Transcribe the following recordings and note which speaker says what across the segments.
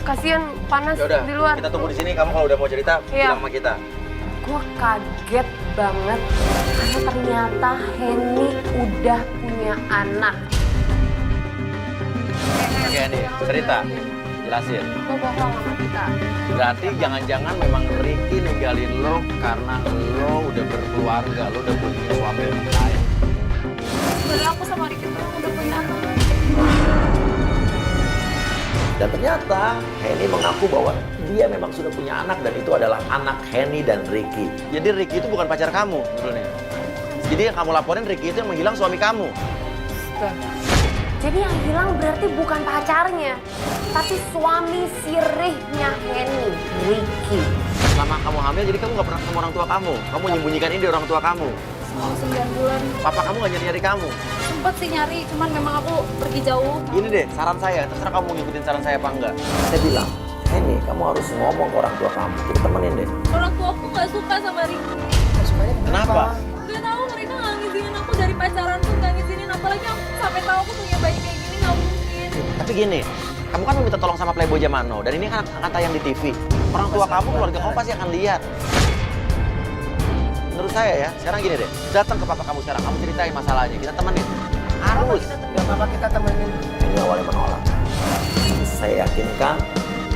Speaker 1: kasihan panas
Speaker 2: Yaudah,
Speaker 1: di luar.
Speaker 2: kita tunggu di sini. Kamu kalau udah mau cerita, bilang sama kita.
Speaker 1: Gue kaget banget karena ternyata Henny udah punya anak.
Speaker 2: Oke, Henny, cerita. Jelasin.
Speaker 1: Lo bohong sama kita.
Speaker 2: Berarti jangan-jangan memang Ricky ninggalin lo karena lo udah berkeluarga, lo udah punya suami yang lain.
Speaker 1: Sebenarnya aku sama Ricky tuh udah punya anak.
Speaker 2: Dan ternyata Henny mengaku bahwa dia memang sudah punya anak dan itu adalah anak Henny dan Ricky. Jadi Ricky itu bukan pacar kamu sebetulnya. Jadi yang kamu laporin Ricky itu yang menghilang suami kamu.
Speaker 1: Jadi yang hilang berarti bukan pacarnya, tapi suami sirihnya Henny, Ricky.
Speaker 2: Selama kamu hamil jadi kamu gak pernah ketemu orang tua kamu. Kamu menyembunyikan ini dari orang tua kamu.
Speaker 3: Selama 9 bulan.
Speaker 2: Papa kamu gak nyari-nyari kamu.
Speaker 3: Sempet sih nyari, cuman memang aku pergi jauh.
Speaker 2: Gini deh, saran saya, terserah kamu ngikutin saran saya apa enggak. Saya bilang, Henny, kamu harus ngomong ke orang tua kamu. Kita temenin deh.
Speaker 3: Orang tua aku gak suka sama Ricky.
Speaker 2: Kenapa?
Speaker 3: Gak tahu mereka gak ngizinin aku dari pacaran pun gak ngizinin. Apalagi aku sampai tahu aku punya bayi kayak gini gak mungkin.
Speaker 2: Tapi gini, kamu kan meminta tolong sama Playboy zaman now, dan ini kan akan tayang di TV. Orang tua kamu, keluarga kamu pasti akan lihat. Menurut saya ya, sekarang gini deh, datang ke papa kamu sekarang, kamu ceritain masalahnya, kita temenin. Harus.
Speaker 4: Gak apa-apa kita temenin.
Speaker 2: Henny awalnya menolak. Tapi saya yakinkan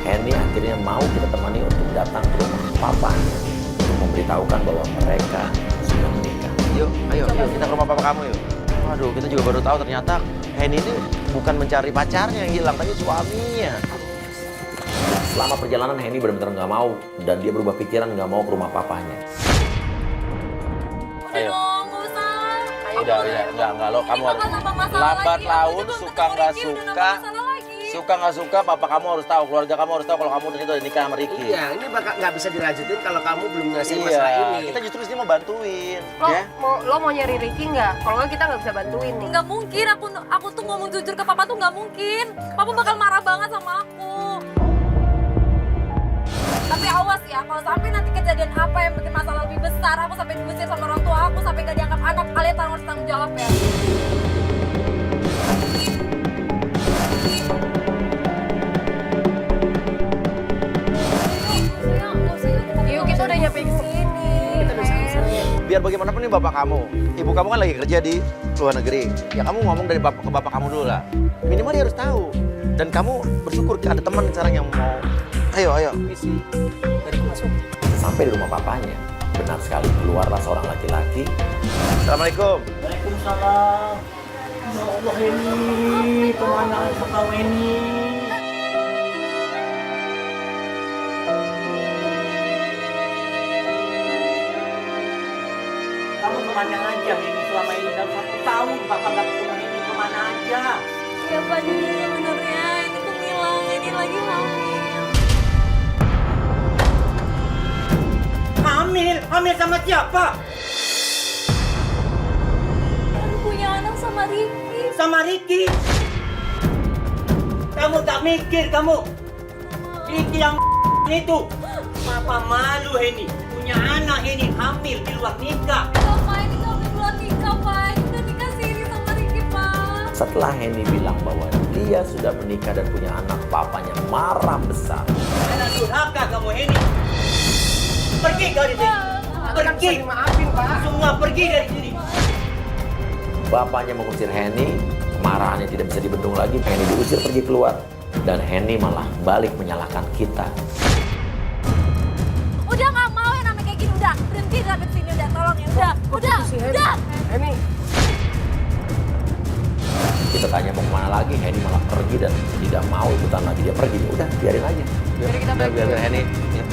Speaker 2: Henny akhirnya mau kita temani untuk datang ke rumah papanya. Untuk memberitahukan bahwa mereka sudah menikah. Yuk, ayo kita ke rumah papa kamu yuk. Waduh, kita juga baru tahu ternyata Henny ini bukan mencari pacarnya yang hilang, tapi suaminya. Selama perjalanan Henny benar-benar nggak mau dan dia berubah pikiran nggak mau ke rumah papanya.
Speaker 3: Udah dong, gak usah.
Speaker 2: Udah, enggak lo, kamu harus lambat laun, suka nggak suka, papa kamu harus tahu, keluarga kamu harus tahu kalau kamu ternyata udah nikah sama Ricky.
Speaker 4: Iya, ini bakal nggak bisa dilanjutin kalau kamu belum nyelesain masalah ini.
Speaker 2: Kita justru di sini mau bantuin, ya.
Speaker 1: Lo mau nyari Ricky nggak? Kalau nggak kita nggak bisa bantuin nih.
Speaker 3: Nggak mungkin, aku tuh ngomong jujur ke papa tuh nggak mungkin. Papa bakal marah banget sama aku. Tapi awas ya, kalau sampai nanti kejadian apa yang bikin masalah lebih besar, aku sampai diusir sama orang tua aku, sampai gak dianggap anak, kalian harus tanggung jawab ya.
Speaker 1: Yuk kita udah nyampe ke sini.
Speaker 4: Kita bisa
Speaker 2: Biar bagaimanapun nih bapak kamu, ibu kamu kan lagi kerja di luar negeri. Ya kamu ngomong dari bapak ke bapak kamu dulu lah. Minimal dia harus tahu. Dan kamu bersyukur ada teman sekarang yang mau. Ayo.
Speaker 4: misi dari masuk.
Speaker 2: Sampai di rumah papanya. Benar sekali, keluarlah seorang laki-laki. Assalamualaikum.
Speaker 5: Waalaikumsalam. Ya Allah ini, kemana kau ini? Kamu kemana aja ini selama ini dalam 1 tahun Bapak nggak ketemu ini kemana aja?
Speaker 3: Ya Pak, jadi sebenarnya ini tuh ngilang, ini lagi hamil.
Speaker 5: Hamil sama siapa?
Speaker 3: Aku punya anak sama Ricky.
Speaker 5: Sama Ricky. Kamu tak mikir kamu? Ricky yang itu. Papa malu ini punya anak ini hamil di luar nikah.
Speaker 3: Pak, ini kami belum nikah, Pak. Ini udah nikah siri sama Ricky, Pak.
Speaker 2: Setelah Henny bilang bahwa dia sudah menikah dan punya anak, papanya marah besar.
Speaker 5: Anak durhaka kamu ini. Pergi dari sini. Pergi.
Speaker 4: Maafin Pak.
Speaker 5: Semua pergi dari sini.
Speaker 2: Bapaknya mengusir Henny, kemarahannya tidak bisa dibendung lagi. Henny diusir pergi keluar. Dan Henny malah balik menyalahkan kita.
Speaker 3: Udah nggak mau yang namanya kayak gini, udah berhenti sampai sini, udah tolong ya, udah.
Speaker 4: Henny,
Speaker 2: Kita tanya mau kemana lagi, Henny malah pergi dan tidak mau ikutan lagi. Dia pergi, udah biarin aja.
Speaker 1: Jadi kita balik
Speaker 2: biarin
Speaker 1: dulu.
Speaker 2: Henny. Ya.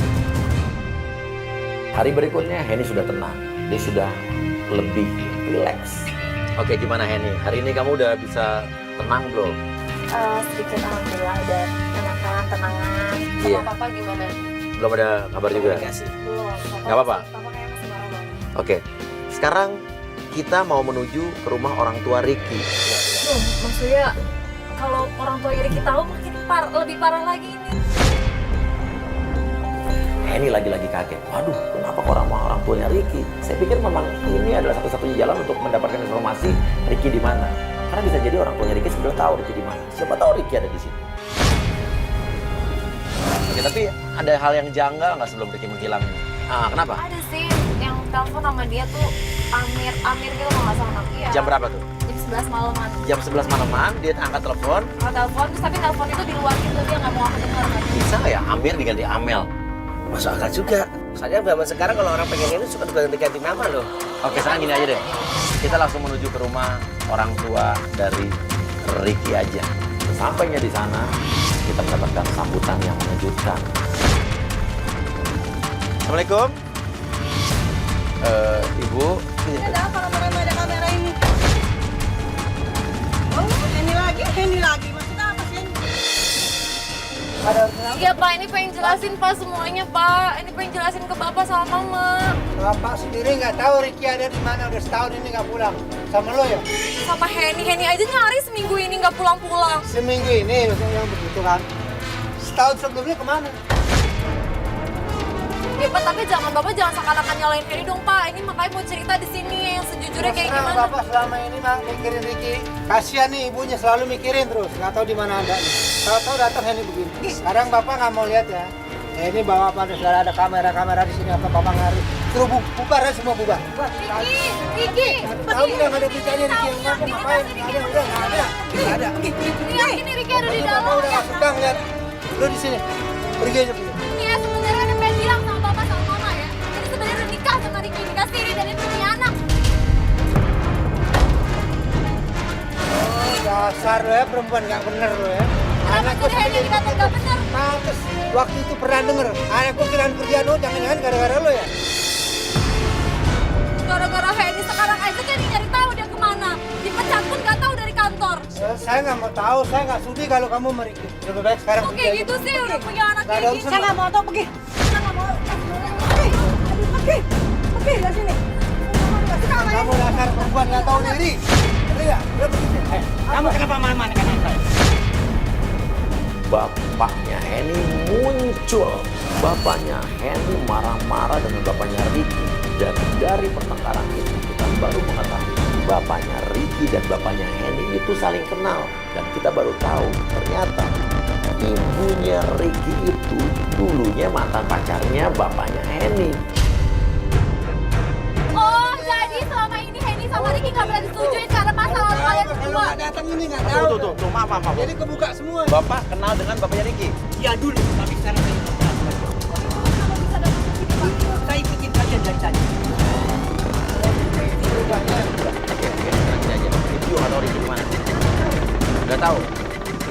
Speaker 2: Hari berikutnya Henny sudah tenang, dia sudah lebih rileks. Oke, gimana Henny? Hari ini kamu udah bisa tenang belum?
Speaker 3: Sedikit alhamdulillah udah tenangan.
Speaker 2: Iya.
Speaker 1: Sama papa gimana?
Speaker 2: Belum ada kabar juga?
Speaker 4: dikasih.
Speaker 3: Belum.
Speaker 2: Nggak apa-apa?
Speaker 3: Papa kayaknya masih marah banget.
Speaker 2: Oke, sekarang kita mau menuju ke rumah orang tua Ricky.
Speaker 3: Loh, maksudnya kalau orang tua Ricky tahu makin lebih parah lagi ini.
Speaker 2: Henny lagi-lagi kaget. Waduh, kenapa orang tuanya Ricky? Saya pikir memang ini adalah satu-satunya jalan untuk mendapatkan informasi Ricky di mana. Karena bisa jadi orang tuanya Ricky sebenarnya tahu Ricky di mana. Siapa tahu Ricky ada di sini. Oke, tapi ada hal yang janggal nggak sebelum Ricky menghilang ini? Kenapa?
Speaker 3: Ada sih yang telepon sama dia tuh Amir gitu kalau nggak salah nama dia.
Speaker 2: Jam berapa tuh?
Speaker 3: Jam 11 malaman.
Speaker 2: Jam 11 malaman, dia angkat telepon.
Speaker 3: Kalau telepon terus tapi telepon itu di luar gitu dia nggak mau aku dengar kan.
Speaker 2: Bisa nggak ya Amir diganti Amel?
Speaker 4: Masuk akal juga. Soalnya zaman sekarang kalau orang pengen ini suka ganti nama loh.
Speaker 2: Oke, sekarang gini aja deh. Kita langsung menuju ke rumah orang tua dari Ricky aja. Sampainya di sana, kita mendapatkan sambutan yang mengejutkan. Assalamualaikum. Ibu.
Speaker 6: Ada apa rame-rame ada kamera ini? Oh, ini lagi. Maksudnya apa sih ini?
Speaker 3: Iya Pak, ini pengen jelasin Pak semuanya Pak. Ini pengen jelasin ke Bapak sama Mama.
Speaker 7: Bapak sendiri nggak tahu Ricky ada di mana, udah setahun ini nggak pulang. Sama lo ya?
Speaker 3: Sama Henny aja nyari seminggu ini nggak pulang-pulang.
Speaker 7: Seminggu ini yang begitu kan. Setahun sebelumnya kemana?
Speaker 3: Ya Pak, tapi Bapak jangan seakan-akan nyalain Henny dong Pak. Ini makanya mau cerita di sini yang sejujurnya kayak
Speaker 7: Karena
Speaker 3: gimana.
Speaker 7: Bapak selama ini mah mikirin Ricky. Kasihan nih ibunya selalu mikirin terus, nggak tahu di mana ada. Tahu-tahu datang Henny begini. Sekarang Bapak nggak mau lihat ya. Ini bawa pada sudah ada kamera di sini apa Bapak ngari. Terus bubar ya semua bubar.
Speaker 3: Ricky.
Speaker 7: Tahu nggak ada beritanya Ricky yang ngapa ngapain? Nggak ada.
Speaker 3: Ini Ricky ada di
Speaker 7: Ini
Speaker 3: dalam.
Speaker 7: Bapak udah masuk gang lihat. Lu di sini. Pergi aja pergi.
Speaker 3: Ini ya sebenarnya udah pengen bilang sama Bapak sama Mama ya. Ini sebenarnya udah nikah sama Ricky, nikah siri dan ini punya anak.
Speaker 7: Oh, dasar lo ya perempuan nggak bener lo ya. Anakku
Speaker 3: Maksudnya Henny dikata nggak benar.
Speaker 7: Pantes. Waktu itu pernah denger. Anakku kirain kerjaan lo jangan-jangan gara-gara lo ya.
Speaker 3: Gara-gara Henny sekarang aja kan nyari tahu dia kemana. Dipecat pun nggak tahu dari kantor.
Speaker 7: Saya nggak mau tahu, saya nggak sudi kalau kamu meriki. Lebih baik sekarang
Speaker 3: Kok kayak gitu sih udah punya anak
Speaker 7: Nggak ada
Speaker 3: kayak
Speaker 7: urusan.
Speaker 3: gitu.
Speaker 6: Saya nggak mau tahu pergi. Saya nggak mau. Pergi dari sini.
Speaker 7: Kamu dasar perempuan nggak tahu diri. Iya, udah begitu.
Speaker 5: Kamu kenapa marah-marah dengan saya?
Speaker 2: Bapaknya Henny muncul. Bapaknya Henny marah-marah dengan bapaknya Ricky. Dan dari pertengkaran itu kita baru mengetahui bapaknya Ricky dan bapaknya Henny itu saling kenal. Dan kita baru tahu ternyata ibunya Ricky itu dulunya mantan pacarnya bapaknya Henny.
Speaker 3: Oh, jadi selama ini Henny sama Ricky nggak pernah disetujuin karena masalah kalian
Speaker 7: Kalau
Speaker 3: berdua.
Speaker 7: nggak datang ini nggak tahu.
Speaker 2: Tuh, maaf.
Speaker 7: Jadi kebuka semua.
Speaker 2: Bapak kenal dengan bapaknya Ricky?
Speaker 5: Iya dulu, tapi sekarang saya tidak kenal. Saya ikutin kalian dari tadi.
Speaker 2: Sekarang gini aja. Itu nggak tahu Ricky di mana? Nggak tahu.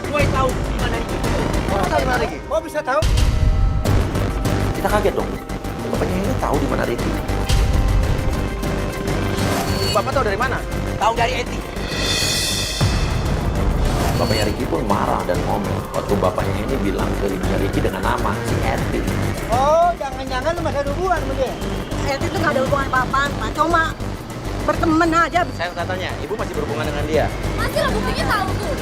Speaker 5: Gue tahu di mana itu.
Speaker 2: Bapak tahu di mana Ricky?
Speaker 7: Kok bisa tahu?
Speaker 2: Kita kaget dong. Bapaknya Henny tahu di mana Ricky. Bapak tahu dari mana?
Speaker 5: Tahu dari Eti.
Speaker 2: Bapaknya Ricky pun marah dan ngomel waktu bapaknya Henny bilang ke ibunya Ricky dengan nama si Eti.
Speaker 7: Oh, jangan-jangan lu masih ada hubungan sama dia.
Speaker 6: Eti itu nggak ada hubungan apa-apaan, Pak. Cuma berteman aja.
Speaker 2: Saya tanya, ibu masih berhubungan dengan dia?
Speaker 3: Masih lah buktinya tahu tuh.